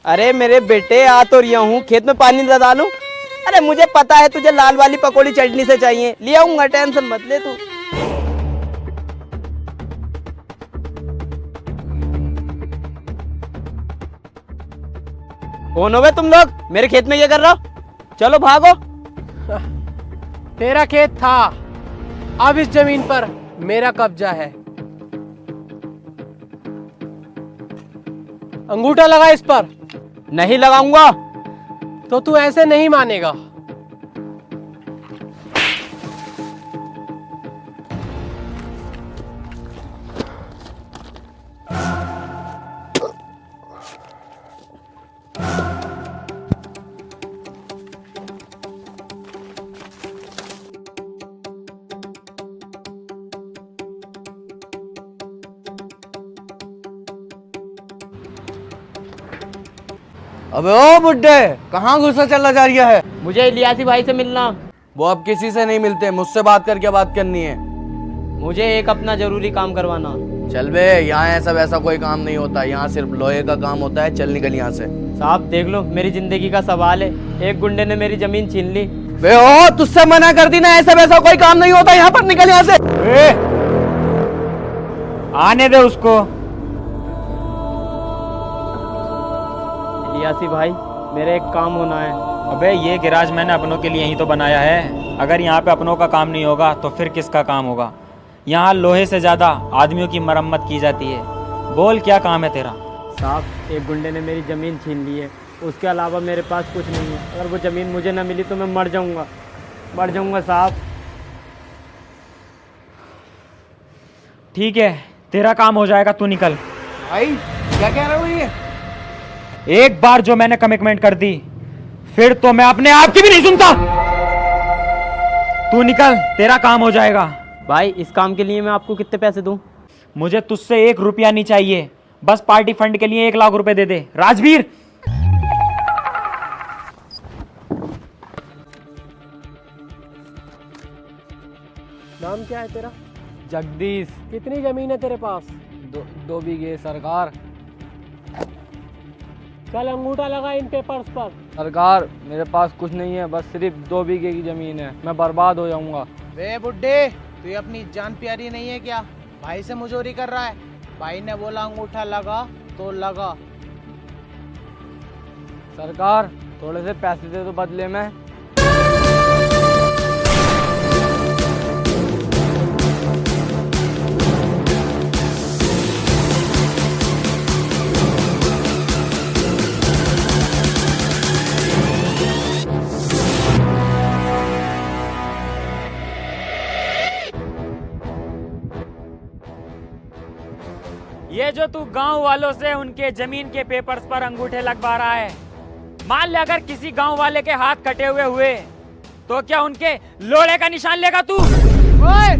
अरे मेरे बेटे, आ तो रिया हूँ, खेत में पानी न डालूं? अरे मुझे पता है तुझे लाल वाली पकौड़ी चटनी से चाहिए, ले आऊंगा, टेंशन मत ले तू। कौन हो बे तुम लोग? मेरे खेत में ये कर रहे हो? चलो भागो। तेरा खेत था, अब इस जमीन पर मेरा कब्जा है। अंगूठा लगा इस पर। नहीं लगाऊंगा। तो तू ऐसे नहीं मानेगा। अबे ओ बुड्ढे, कहाँ घुसा चला जा रहा है? मुझे इलियासी भाई से मिलना। वो अब किसी से नहीं मिलते, मुझसे बात करके बात करनी है। मुझे एक अपना जरूरी काम करवाना। चल बे, यहाँ ऐसा वैसा कोई काम नहीं होता, यहाँ सिर्फ लोहे का काम होता है। चल निकल यहाँ से। साहब देख लो, मेरी जिंदगी का सवाल है, एक गुंडे ने मेरी जमीन छीन ली। बे ओ, तुझसे मना कर दी ना, ऐसा वैसा कोई काम नहीं होता, यहाँ पर निकल यहाँ से। आने दे उसको। इलियासी भाई, मेरे एक काम होना है। अबे ये गैराज मैंने अपनों के लिए ही तो बनाया है। अगर यहाँ पे अपनों का काम नहीं होगा तो फिर किसका काम होगा? यहाँ लोहे से ज्यादा आदमियों की मरम्मत की जाती है। बोल क्या काम है तेरा? साहब, एक गुंडे ने मेरी ज़मीन छीन ली है, उसके अलावा मेरे पास कुछ नहीं है। अगर वो ज़मीन मुझे न मिली तो मैं मर जाऊंगा साहब। ठीक है, तेरा काम हो जाएगा, तू निकल। भाई क्या कह रहे हो ये? एक बार जो मैंने कमिटमेंट कर दी, फिर तो मैं अपने आप की भी नहीं सुनता। तू निकल, तेरा काम हो जाएगा। भाई, इस काम के लिए मैं आपको कितने पैसे दूं? मुझे तुझसे 1 रुपया नहीं चाहिए, बस पार्टी फंड के लिए 1 लाख रुपए दे दे। राजवीर, नाम क्या है तेरा? जगदीश। कितनी जमीन है तेरे पास? 2 बीघे सरकार। चल अंगूठा लगा इन पेपर्स पर। सरकार, मेरे पास कुछ नहीं है, बस सिर्फ 2 बीघे की जमीन है, मैं बर्बाद हो जाऊंगा। वे बुड्ढे, तू अपनी जान प्यारी नहीं है क्या? भाई से मुजोरी कर रहा है। भाई ने बोला अंगूठा लगा तो लगा। सरकार, थोड़े से पैसे दे दो बदले में। ये जो तू गांव वालों से उनके जमीन के पेपर्स पर अंगूठे लगवा रहा है, मान ले अगर किसी गांव वाले के हाथ कटे हुए तो क्या उनके लोड़े का निशान लेगा तू? ओए,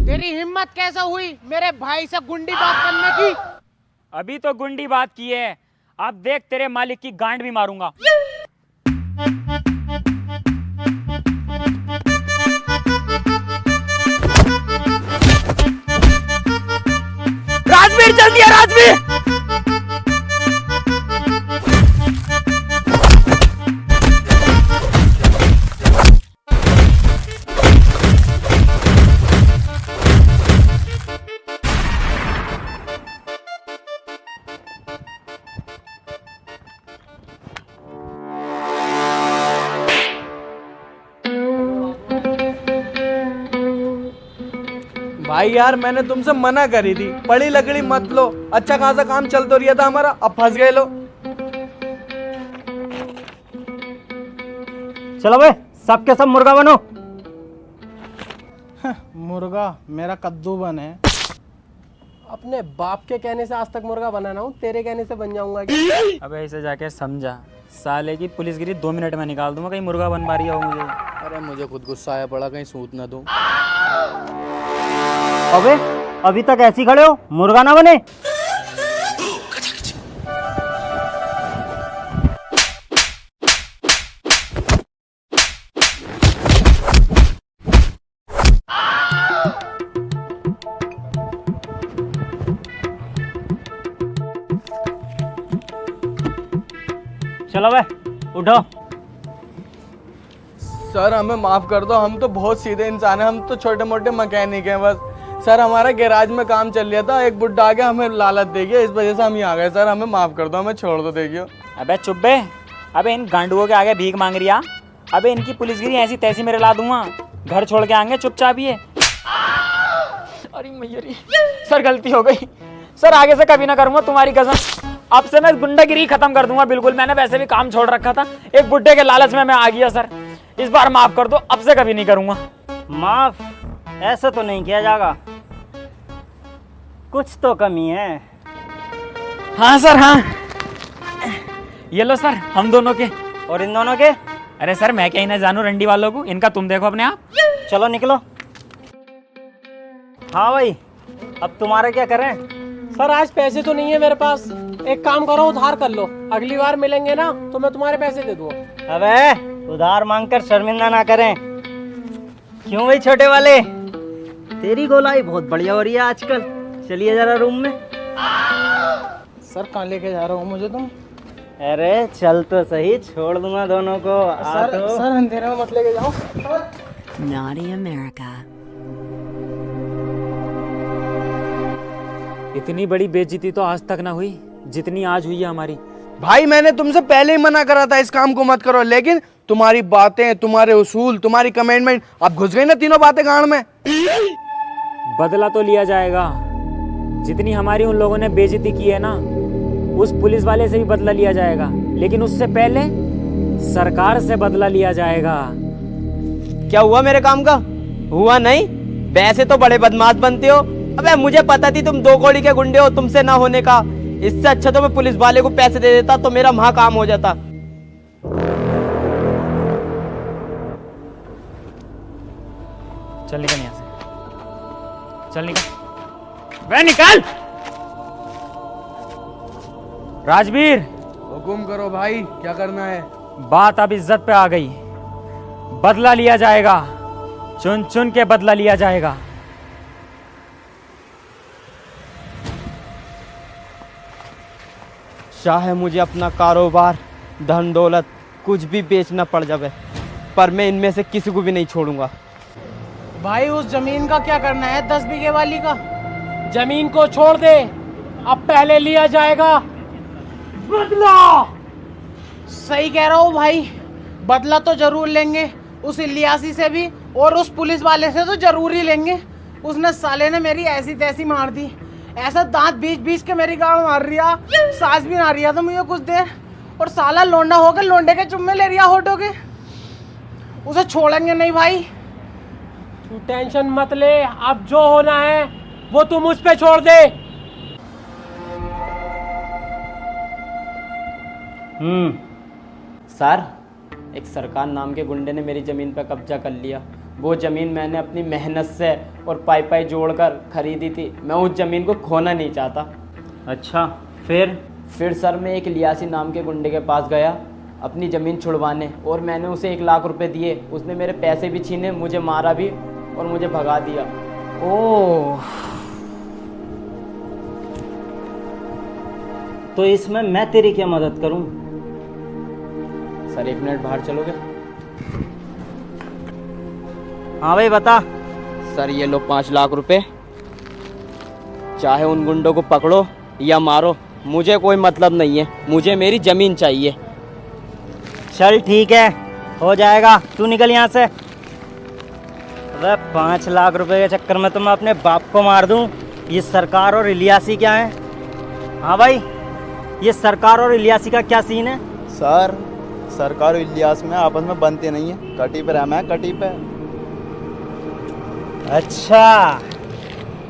तेरी हिम्मत कैसे हुई मेरे भाई से गुंडी बात करने की? अभी तो गुंडी बात की है, अब देख तेरे मालिक की गांड भी मारूंगा। राजवीर, जल्दी है राजवीर। भाई यार, मैंने तुमसे मना करी थी, बड़ी लकड़ी मत लो। अच्छा खासा काम चल तो रहा था हमारा, अब फंस गए लो। चलो बे, सबके सब मुर्गा बनो। मुर्गा मेरा कद्दू बन है। अपने बाप के कहने से आज तक मुर्गा बना ना हूं, तेरे कहने से बन जाऊंगा क्या? अबे इसे जाके समझा, साले की पुलिसगिरी 2 मिनट में निकाल दूंगा, कहीं मुर्गा बन पा रही हो मुझे। अरे मुझे खुद गुस्सा आया पड़ा, कहीं सूत ना दूं। अबे, अभी तक ऐसे ही खड़े हो, मुर्गा ना बने। चलो बे उठो। सर हमें माफ कर दो, हम तो बहुत सीधे इंसान हैं, हम तो छोटे मोटे मैकेनिक हैं बस। सर हमारा गैराज में काम चल रहा था, एक बुड्ढा आके हमें लालच दे गया, इस वजह से हम यहाँ आ गए। सर हमें माफ कर दो, हमें छोड़ दो। देखियो अबे चुप बे, अबे इन गांडुओं के आगे भीख मांग रिया। अबे इनकी पुलिसगिरी ऐसी तैसी मेरे ला दूंगा, घर छोड़ के आएंगे चुपचाप ये। अरे मैयरी सर गलती हो गई सर, आगे से कभी ना करूंगा तुम्हारी कसम। अब से मैं गुंडागिरी खत्म कर दूंगा बिल्कुल। मैंने वैसे भी काम छोड़ रखा था, एक बुड्ढे के लालच में मैं आ गया सर। इस बार माफ कर दो, अब से कभी नहीं करूंगा। माफ ऐसा तो नहीं किया जाएगा, कुछ तो कमी है। हाँ सर हाँ, ये लो सर हम दोनों के। और इन दोनों के? अरे सर मैं क्या ही ना जानू रंडी वालों को, इनका तुम देखो अपने आप। चलो निकलो। हाँ भाई, अब तुम्हारा क्या करें? सर आज पैसे तो नहीं है मेरे पास, एक काम करो उधार कर लो, अगली बार मिलेंगे ना तो मैं तुम्हारे पैसे दे दूंगा। अबे उधार मांगकर शर्मिंदा ना करें। क्यों भाई छोटे वाले, तेरी गोलाई बहुत बढ़िया हो रही है आजकल। चलिए जरा रूम में। सर कहाँ लेके जा रहे हो मुझे तुम? अरे चल तो सही, छोड़ दूंगा दोनों को। आ तो। सर अंधेरे में मत लेके जाओ। Naughty America. इतनी बड़ी बेइज्जती तो आज तक ना हुई जितनी आज हुई है हमारी। भाई मैंने तुमसे पहले ही मना करा था इस काम को मत करो, लेकिन तुम्हारी बातें, तुम्हारे उसूल, तुम्हारी कमेंटमेंट, अब घुस गई ना तीनों बातें गांड में। बदला तो लिया जाएगा, जितनी हमारी उन लोगों ने बेइज्जती की है ना, उस पुलिस वाले से भी बदला लिया जाएगा, लेकिन उससे पहले सरकार से बदला लिया जाएगा। क्या हुआ मेरे काम का? हुआ नहीं? वैसे तो बड़े बदमाश बनते हो। अबे मुझे पता थी तुम 2 कौड़ी के गुंडे हो, तुमसे ना होने का। इससे अच्छा तो मैं पुलिस वाले को पैसे दे देता तो मेरा वहां काम हो जाता। चल निकल यहाँ से, चल निकल, वे निकल। राजवीर हुकुम करो भाई, क्या करना है? बात अब इज्जत पे आ गई, बदला लिया जाएगा, चुन चुन के बदला लिया जाएगा। चाहे मुझे अपना कारोबार, धन दौलत कुछ भी बेचना पड़ जाए, पर मैं इनमें से किसी को भी नहीं छोड़ूंगा। भाई उस जमीन का क्या करना है, 10 बीघे वाली का? जमीन को छोड़ दे, अब पहले लिया जाएगा बदला। सही कह रहा हूँ भाई, बदला तो जरूर लेंगे, उस इलियासी से भी और उस पुलिस वाले से तो जरूर ही लेंगे। उसने साले ने मेरी ऐसी तैसी मार दी, ऐसा दांत बीच बीच के मेरी गाँव मार रिया, सांस भी ना रिया था मुझे कुछ देर, और साला लोंडा होकर लोंडे के चुम्मे ले रिया होटो के। उसे छोड़ेंगे नहीं भाई। तू टेंशन मत ले, अब जो होना है वो तू मुझ पे छोड़ दे। सर, एक सरकार नाम के गुंडे ने मेरी ज़मीन पर कब्जा कर लिया। वो ज़मीन मैंने अपनी मेहनत से और पाई पाई जोड़कर खरीदी थी। मैं उस ज़मीन को खोना नहीं चाहता। अच्छा फिर सर मैं एक लियासी नाम के गुंडे के पास गया अपनी ज़मीन छुड़वाने, और मैंने उसे 1 लाख रुपए दिए। उसने मेरे पैसे भी छीने, मुझे मारा भी और मुझे भगा दिया। ओह, तो इसमें मैं तेरी क्या मदद करूं? सर 1 मिनट बाहर चलोगे? हाँ भाई बता। सर ये लो 5 लाख रुपए, चाहे उन गुंडों को पकड़ो या मारो, मुझे कोई मतलब नहीं है, मुझे मेरी ज़मीन चाहिए। चल ठीक है, हो जाएगा, तू निकल यहाँ से। अरे 5 लाख रुपए के चक्कर में तो मैं अपने बाप को मार दूं। ये सरकार और इलियासी क्या है? हाँ भाई, ये सरकार और इलियासी का क्या सीन है? सर सरकार और इलियास में आपस में बनते नहीं है, कटी पे रहना है, कटी पे। अच्छा,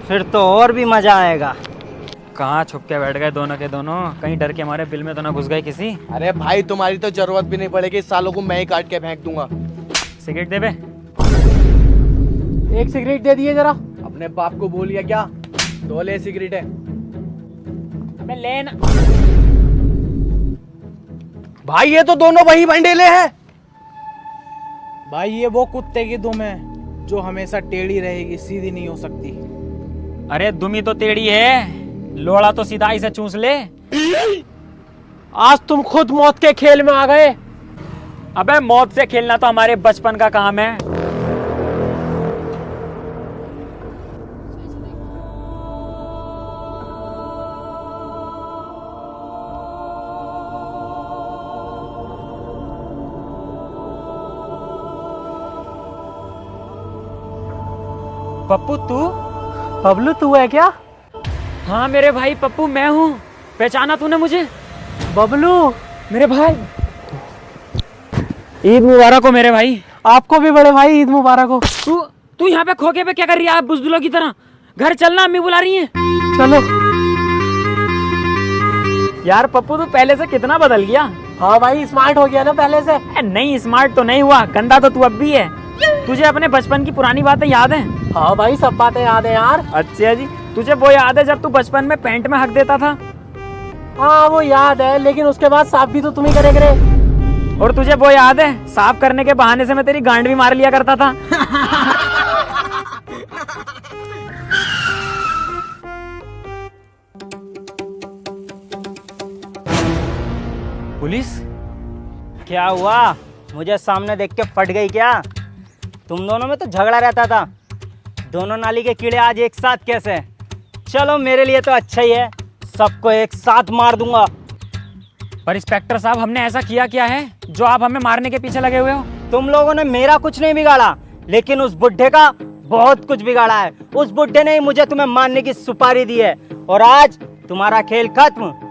फिर तो और भी मजा आएगा। कहाँ छुप के बैठ गए दोनों के दोनों, कहीं डर के हमारे बिल में तो ना घुस गए किसी। अरे भाई तुम्हारी तो जरूरत भी नहीं पड़ेगी, इस सालों को मैं ही काट के फेंक दूंगा। सिगरेट दे बे। एक सिगरेट दे दिए जरा। अपने बाप को बोलिए क्या, 2 ले सिगरेट है। अबे लेना। भाई ये तो दोनों वही भंडेले हैं। भाई ये वो कुत्ते की दुम है जो हमेशा टेढ़ी रहेगी, सीधी नहीं हो सकती। अरे दुमी तो टेढ़ी है, लोड़ा तो सीधा ही से चूस ले। आज तुम खुद मौत के खेल में आ गए। अबे मौत से खेलना तो हमारे बचपन का काम है। पप्पू तू? बबलू तू है क्या? हाँ मेरे भाई पप्पू मैं हूँ। पहचाना तूने मुझे? बबलू मेरे भाई ईद मुबारक हो मेरे भाई। आपको भी बड़े भाई ईद मुबारक हो। तू तू यहाँ पे खोके पे क्या कर रही है? आप बुजदिलों की तरह घर चलना, अम्मी बुला रही हैं। चलो। यार पप्पू तू पहले से कितना बदल गया। हाँ भाई स्मार्ट हो गया ना पहले से। नहीं स्मार्ट तो नहीं हुआ, गंदा तो तू अब भी है। तुझे अपने बचपन की पुरानी बातें याद हैं? हाँ भाई सब बातें याद है यार। अच्छा जी, तुझे वो याद है जब तू बचपन में पैंट में हक देता था? हाँ वो याद है, लेकिन उसके बाद साफ भी तो तुम ही करे करे। और तुझे वो याद है साफ करने के बहाने से मैं तेरी गांड भी मार लिया करता था? पुलिस? क्या हुआ? मुझे सामने देख के फट गई क्या? तुम दोनों में तो झगड़ा रहता था। दोनों नाली के कीड़े आज एक साथ कैसे? चलो मेरे लिए तो अच्छा ही है, सबको एक साथ मार दूंगा। पर इंस्पेक्टर साहब हमने ऐसा किया क्या है जो आप हमें मारने के पीछे लगे हुए हो? तुम लोगों ने मेरा कुछ नहीं बिगाड़ा, लेकिन उस बुड्ढे का बहुत कुछ बिगाड़ा है। उस बुड्ढे ने ही मुझे तुम्हें मारने की सुपारी दी है और आज तुम्हारा खेल खत्म।